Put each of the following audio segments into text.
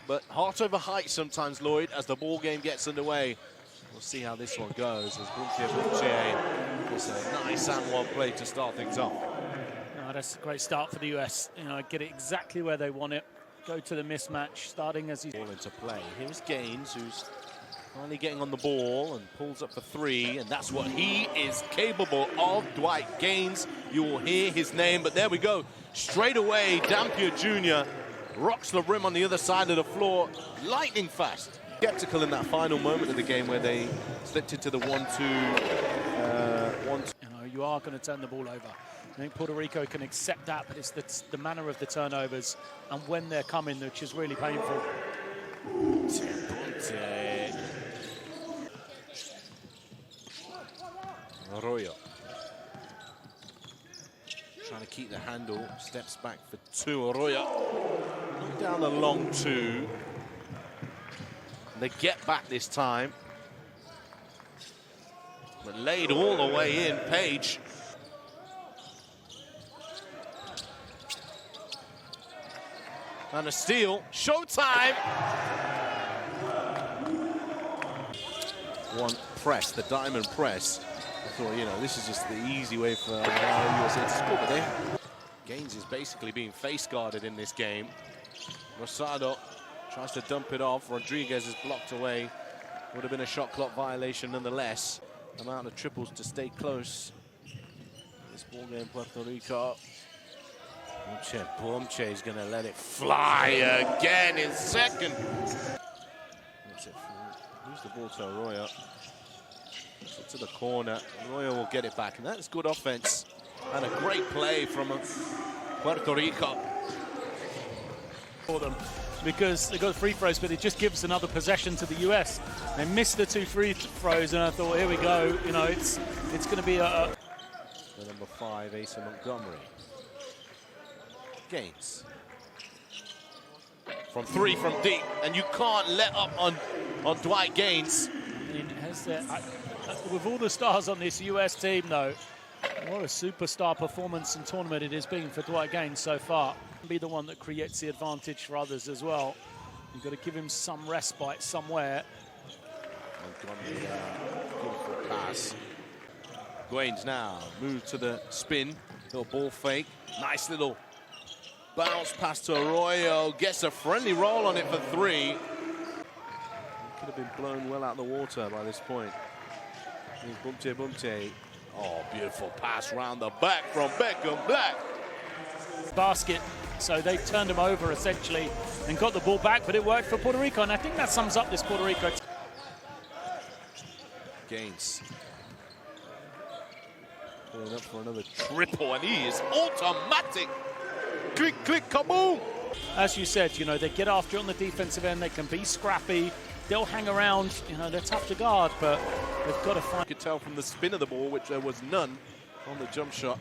but heart over height sometimes, Lloyd, as the ball game gets underway. We'll see how this one goes as Bunche gets a nice and one play to start things off. No, that's a great start for the US. You know, get it exactly where they want it. Go to the mismatch, starting as he's ball into play. Here's Gaines, who's finally getting on the ball and pulls up for three, and that's what he is capable of. Dwight Gaines, you will hear his name, but there we go. Straight away, Dampier Jr. rocks the rim on the other side of the floor, lightning fast. Skeptical in that final moment of the game where they slipped into the 1-2. You know, you are going to turn the ball over. I think Puerto Rico can accept that, but it's the manner of the turnovers and when they're coming, which is really painful. Arroyo trying to keep the handle, steps back for two. Arroyo down the long two. They get back this time, but laid all the way in. Page. And a steal. Showtime! One press, the diamond press. I thought, you know, this is just the easy way for USA to score, but Gaines is basically being face guarded in this game. Rosado tries to dump it off. Rodriguez is blocked away. Would have been a shot clock violation nonetheless. Amount of triples to stay close. This ball game, Puerto Rico. Bunche is going to let it fly again in second. That's it. Lose the ball to Arroyo. To the corner. Arroyo will get it back, and that's good offense. And a great play from Puerto Rico. For them, because they got free throws, but it just gives another possession to the US. They missed the 2 free throws, and I thought, here we go. You know, it's going to be a. The number 5, Asa Montgomery. Gaines. From 3 from deep, and you can't let up on Dwight Gaines. I mean, with all the stars on this US team, though, what a superstar performance and tournament it has been for Dwight Gaines so far. Be the one that creates the advantage for others as well. You've got to give him some respite somewhere. Montgomery, beautiful pass. Gaines now move to the spin, little ball fake, nice little bounce pass to Arroyo, gets a friendly roll on it for 3. Could have been blown well out of the water by this point. Here's Bunche. Oh, beautiful pass round the back from Beckham Black. Basket, so they turned him over essentially and got the ball back, but it worked for Puerto Rico, and I think that sums up this Puerto Rico. Gaines. Pulling up for another triple, and he is automatic. Click, click, kaboom! As you said, you know, they get after it on the defensive end, they can be scrappy, they'll hang around, you know, they're tough to guard, but they've got to find. You could tell from the spin of the ball, which there was none on the jump shot.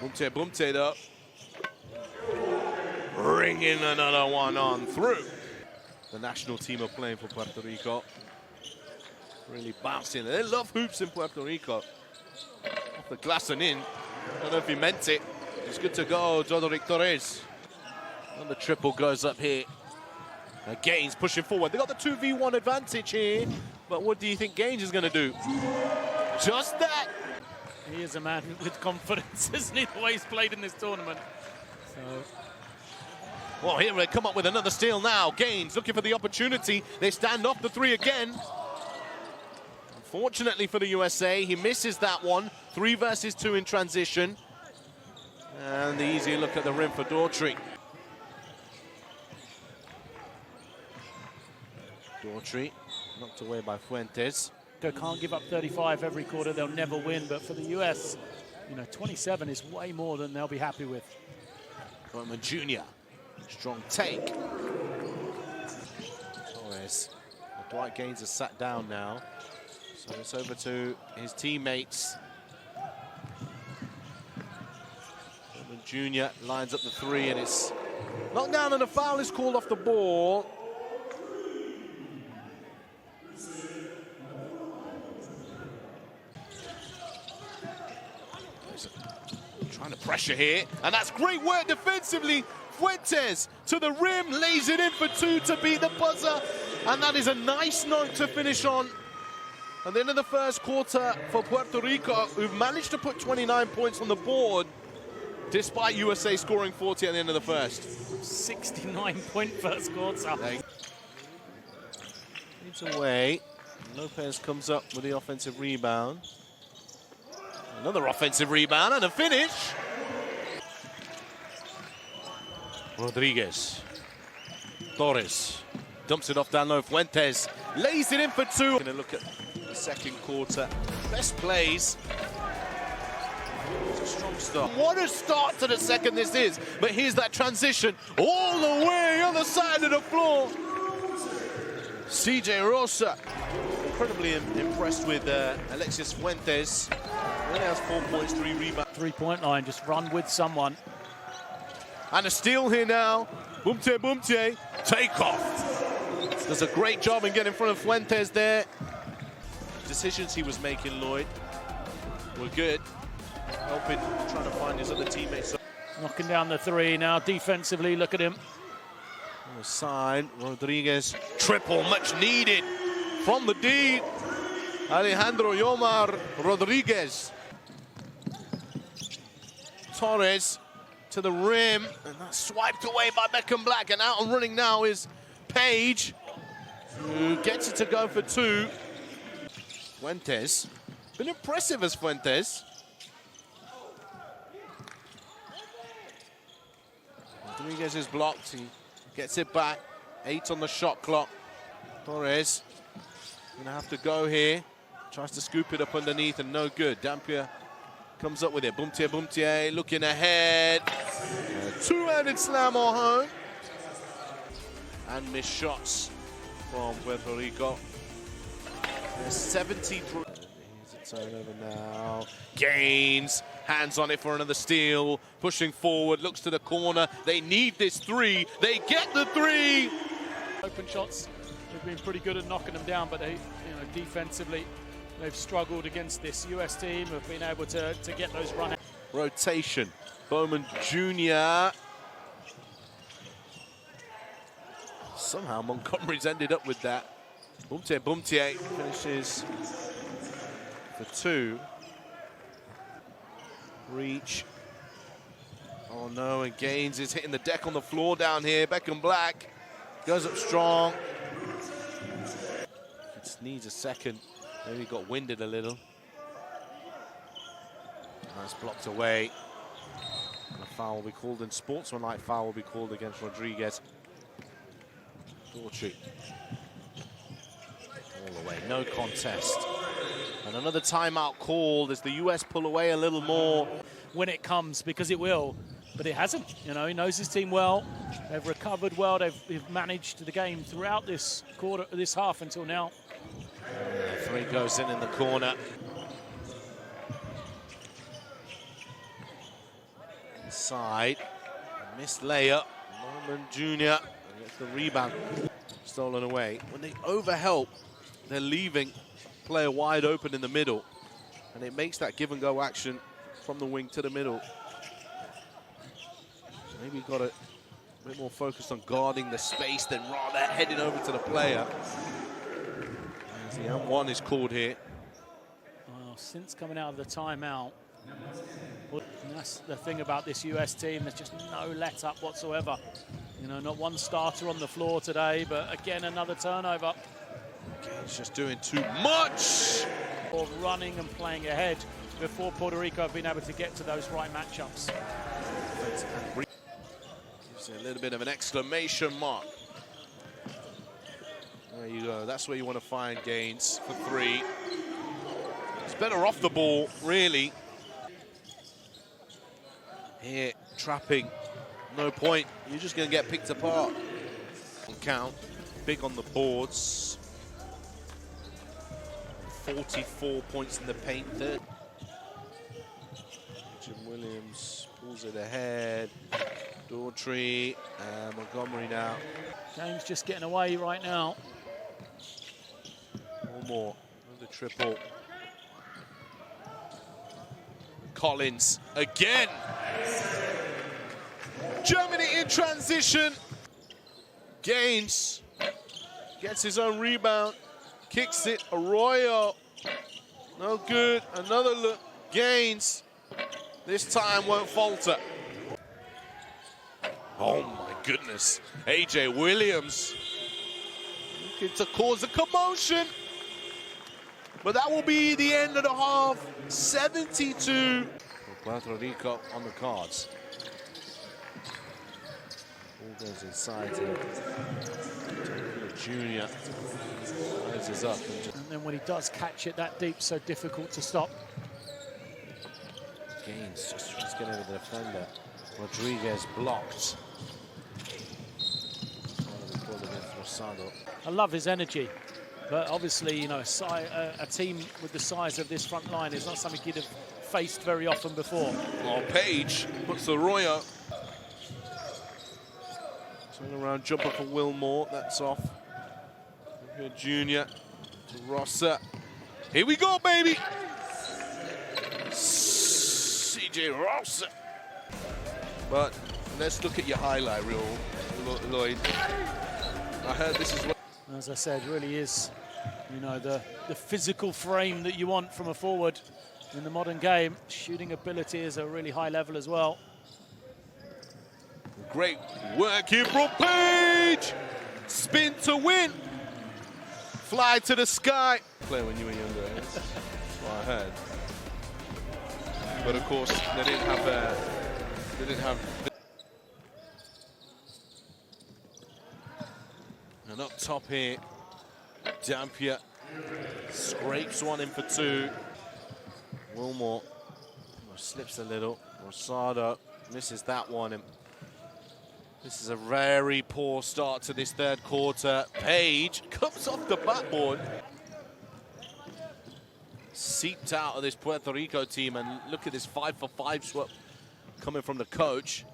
Bunche though. Ringing another one on through. The national team are playing for Puerto Rico. Really bouncing. They love hoops in Puerto Rico. Off the glass and in. I don't know if he meant it. It's good to go, Joderick Torres. And the triple goes up here. Gaines pushing forward. They got the 2v1 advantage here. But what do you think Gaines is going to do? Just that. He is a man with confidence, isn't he, the way he's played in this tournament. So. Well, here they come up with another steal now. Gaines looking for the opportunity. They stand off the 3 again. Unfortunately for the USA, he misses that one. 3 versus 2 in transition. And the easy look at the rim for Daughtry. Daughtry knocked away by Fuentes. Can't give up 35 every quarter, they'll never win, but for the US, you know, 27 is way more than they'll be happy with. Roman Jr. Strong take. Torres. Dwight Gaines has sat down now. So it's over to his teammates. Roman Jr. lines up the 3 and it's knocked down and a foul is called off the ball. Trying to pressure here, and that's great work defensively Fuentes to the rim, lays it in for two to beat the buzzer. And that is a nice note to finish on. At the end of the first quarter for Puerto Rico, who've managed to put 29 points on the board, despite USA scoring 40 at the end of the first. 69-point first quarter. It's away. Lopez comes up with the offensive rebound. Another offensive rebound and a finish. Rodriguez. Torres dumps it off down low. Fuentes lays it in for two. Going to look at the second quarter. Best plays. It's a strong start. What a start to the second this is. But here's that transition all the way on the side of the floor. CJ Rosa. Incredibly impressed with Alexis Fuentes. Really has 4 points, 3 rebounds. Three-point line, just run with someone. And a steal here now. Bumte, take off. Does a great job in getting in front of Fuentes there. Decisions he was making, Lloyd, were good. Helping, trying to find his other teammates. Knocking down the three now. Defensively, look at him. On the side, Rodriguez. Triple, much needed from the D. Alejandro Yomar Rodriguez. Torres to the rim, and that's swiped away by Beckham Black. And out and running now is Page, who gets it to go for two. Fuentes, been impressive as Fuentes. Rodriguez is blocked, he gets it back. 8 on the shot clock. Torres gonna have to go here. Tries to scoop it up underneath and no good. Dampier comes up with it. Bumtier looking ahead. Two-handed slam or home. And missed shots from Puerto Rico. There's 73. Here's a turnover now. Gaines, hands on it for another steal. Pushing forward, looks to the corner. They need this three. They get the three. Open shots, they've been pretty good at knocking them down, but they, defensively, they've struggled against this US team, have been able to get those run. Rotation. Bowman Jr. Somehow Montgomery's ended up with that. Bumtier finishes for two. Reach. Oh no, and Gaines is hitting the deck on the floor down here. Beckham Black goes up strong. Just needs a second. Maybe got winded a little. Nice blocked away. And a foul will be called, and sportsmanlike foul will be called against Rodriguez. Daughtry. All the way, no contest. And another timeout called as the US pull away a little more. When it comes, because it will, but it hasn't. He knows his team well. They've recovered well. They've managed the game throughout this quarter, this half until now. Three goes in the corner. Inside, missed layup. Norman Jr. gets the rebound, stolen away. When they overhelp, they're leaving player wide open in the middle, and it makes that give and go action from the wing to the middle. Maybe got a bit more focused on guarding the space than rather heading over to the player. As the M1 is called here. Well, since coming out of the timeout, that's the thing about this US team. There's just no let up whatsoever. Not one starter on the floor today, but again, another turnover. He's just doing too much. Or running and playing ahead before Puerto Rico have been able to get to those right matchups. Gives it a little bit of an exclamation mark. There you go. That's where you want to find Gaines for three. It's better off the ball, really. Here, trapping. No point. You're just going to get picked apart. Count. Big on the boards. 44 points in the paint. Third. Jim Williams pulls it ahead. Daughtry and Montgomery now. Game's just getting away right now. One more. Another triple. Collins again. Germany in transition. Gaines gets his own rebound, kicks it. Arroyo, no good. Another look. Gaines, this time won't falter. Oh my goodness. AJ Williams looking to cause a commotion. But that will be the end of the half. 72. Puerto Rico on the cards. Ball goes inside to Junior. Closes up. And then when he does catch it that deep, so difficult to stop. Gaines just tries to get over the defender. Rodriguez blocked. I love his energy, but obviously, you know, a team with the size of this front line is not something you'd have faced very often before. Oh, Page puts Arroyo. Turn around jumper for Wilmore. That's off. Here, Junior to Rossa. Here we go, baby. CJ Rossa. But let's look at your highlight reel, Lloyd. I heard this is what. As I said, really is, you know, the physical frame that you want from a forward in the modern game. Shooting ability is a really high level as well. Great work here from Page. Spin to win. Fly to the sky. Play when you were younger. That's what I heard. But of course, they didn't have. And up top here, Dampier scrapes one in for two. Wilmore slips a little. Rosado misses that one. And this is a very poor start to this third quarter. Page comes off the backboard. Seeped out of this Puerto Rico team, and look at this 5-for-5 swap coming from the coach.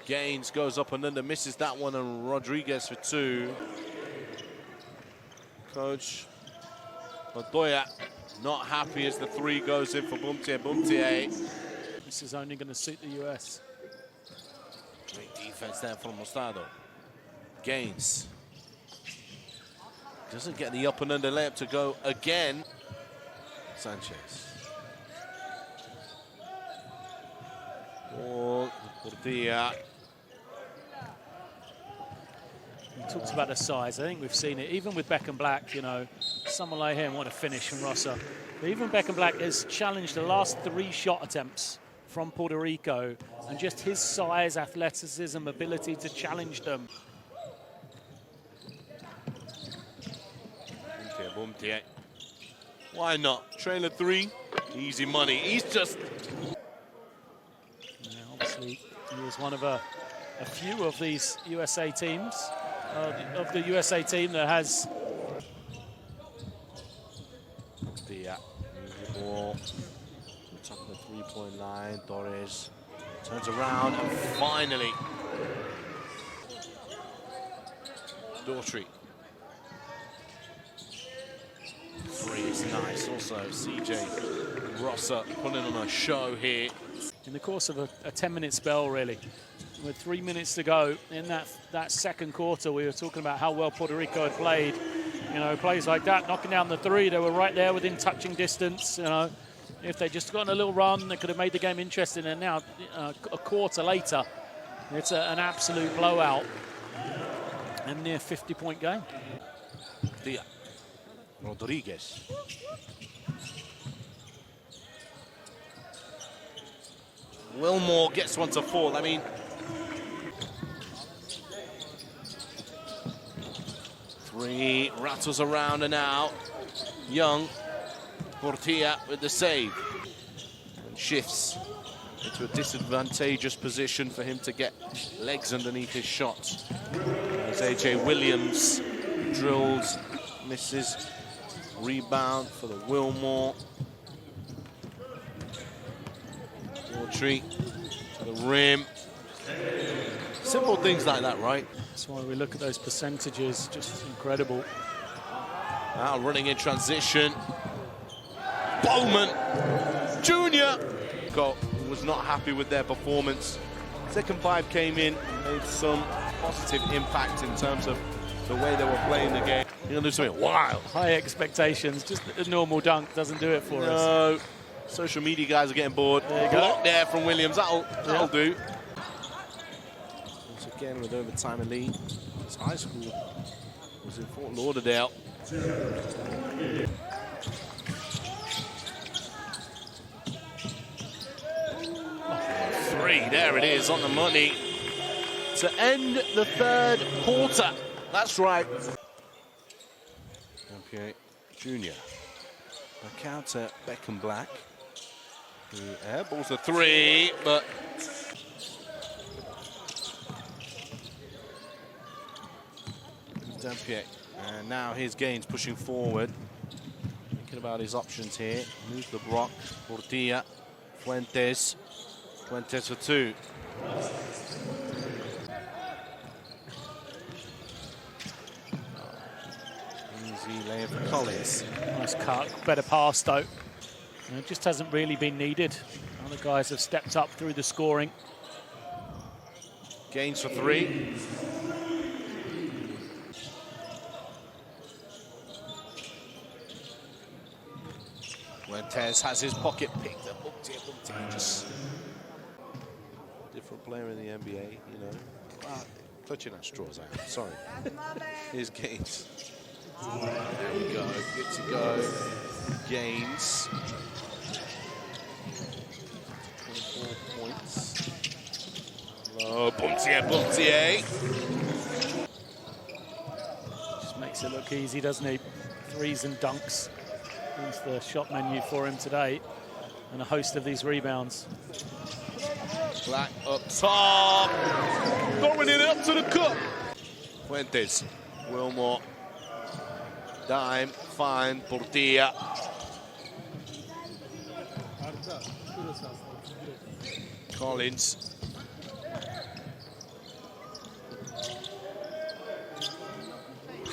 Gaines goes up and under, misses that one, and Rodriguez for two. Coach Odoya not happy as the three goes in for Bumtier. This is only going to suit the US. Great defense there from Mostado. Gaines doesn't get the up and under layup to go again. Sanchez. Ball, Portilla. He talks about the size. I think we've seen it, even with Beckham Black, you know, someone like him want to finish from Rossa. But even Beckham Black has challenged the last 3 shot attempts from Puerto Rico, and just his size, athleticism, ability to challenge them. Bumtier. Why not? Trailer 3, easy money. He's just... Yeah, obviously, he is one of a few of these USA teams, of the USA team that has... The ball, top of the three-point line. Torres turns around and finally... Daughtry. 3 is nice. Also, CJ Rossa putting on a show here. In the course of a 10-minute spell, really, with 3 minutes to go in that second quarter, we were talking about how well Puerto Rico had played. You know, plays like that, knocking down the 3, they were right there within touching distance. You know, if they just gotten a little run, they could have made the game interesting. And now, a quarter later, it's an absolute blowout and near 50-point game. Rodriguez. Wilmore gets one to fall. I mean, three rattles around and out. Young, Portilla with the save. And shifts into a disadvantageous position for him to get legs underneath his shots. As AJ Williams drills, misses. Rebound for the Wilmore. Daughtry to the rim. Simple things like that, right? That's why we look at those percentages, just incredible. Now running in transition. Bowman Jr. was not happy with their performance Second five came in, made some positive impact in terms of the way they were playing the game. You're going to do something wild. High expectations, just a normal dunk doesn't do it for us. No, social media guys are getting bored. There you go. Block there from Williams, that'll do. Once again with overtime and lead. His high school was in Fort Lauderdale. Three, there it is on the money to end the third quarter. That's right. Okay, Junior. Back out to Beckham Black. Who airballs a three, but Dampier. And now here's Gaines pushing forward. Thinking about his options here. Moves the block. Portilla. Fuentes. Fuentes for two. Easy layup for Collins. Nice cut, better pass though. It just hasn't really been needed. Other guys have stepped up through the scoring. Gaines for three. Fuentes has his pocket picked up. Just different player in the NBA, you know. Clutching at straws, I am. Sorry. Here's Gaines. There we go. Good to go. Gaines. 24 points. Oh, Buntier. Just makes it look easy, doesn't he? Threes and dunks. That's the shot menu for him today. And a host of these rebounds. Black up top. Throwing it up to the cup. Fuentes. Wilmore. Dime. Fine. Portilla. Collins.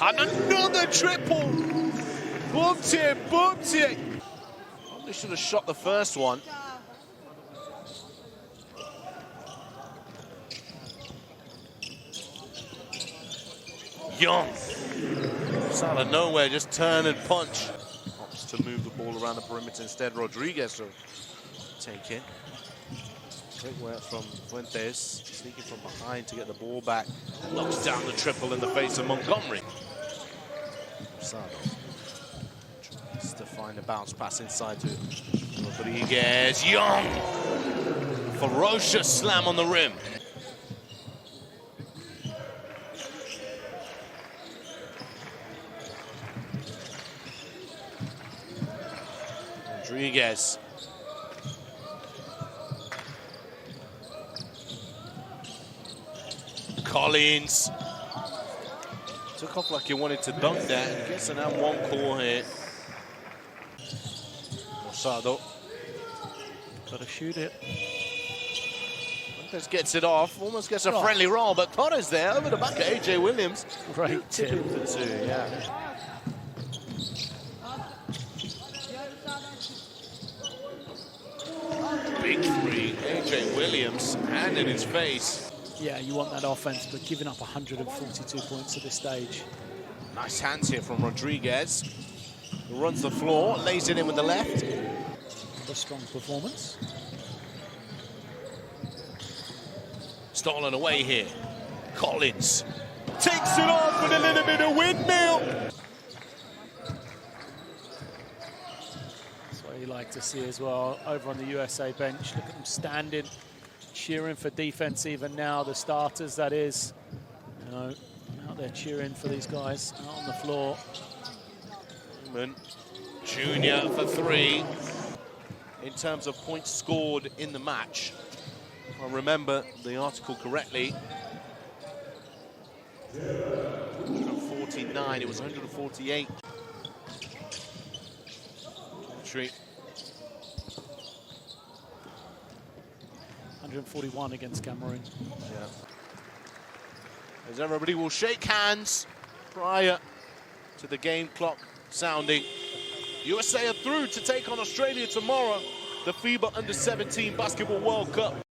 And another triple. Bumped it. Probably should have shot the first one. Young. Just out of nowhere, just turn and punch. Opts to move the ball around the perimeter instead. Rodriguez to take it. Great work from Fuentes. Sneaking from behind to get the ball back. And knocks down the triple in the face of Montgomery. Rosado tries to find a bounce pass inside to Rodriguez. Young. Ferocious slam on the rim. Rodriguez. Collins. Took off like he wanted to dunk that and gets an M1 call here. Rosado. Gotta shoot it. Fuentes gets it off, almost gets a friendly roll, but Torres there over the back of AJ Williams. Great tip. The two, yeah. Big three, AJ Williams, hand in his face. Yeah, you want that offense, but giving up 142 points at this stage. Nice hands here from Rodriguez. He runs the floor, lays it in with the left. A strong performance. Stolen away here. Collins takes it off with a little bit of windmill. That's what you like to see as well. Over on the USA bench, look at them standing, cheering for defense even now. The starters, that is. You know, out there cheering for these guys out on the floor. Junior for three. In terms of points scored in the match, if I remember the article correctly, 149, it was 148. Entry. 141 against Cameroon. Yeah. As everybody will shake hands prior to the game clock sounding. USA are through to take on Australia tomorrow, the FIBA U17 Basketball World Cup.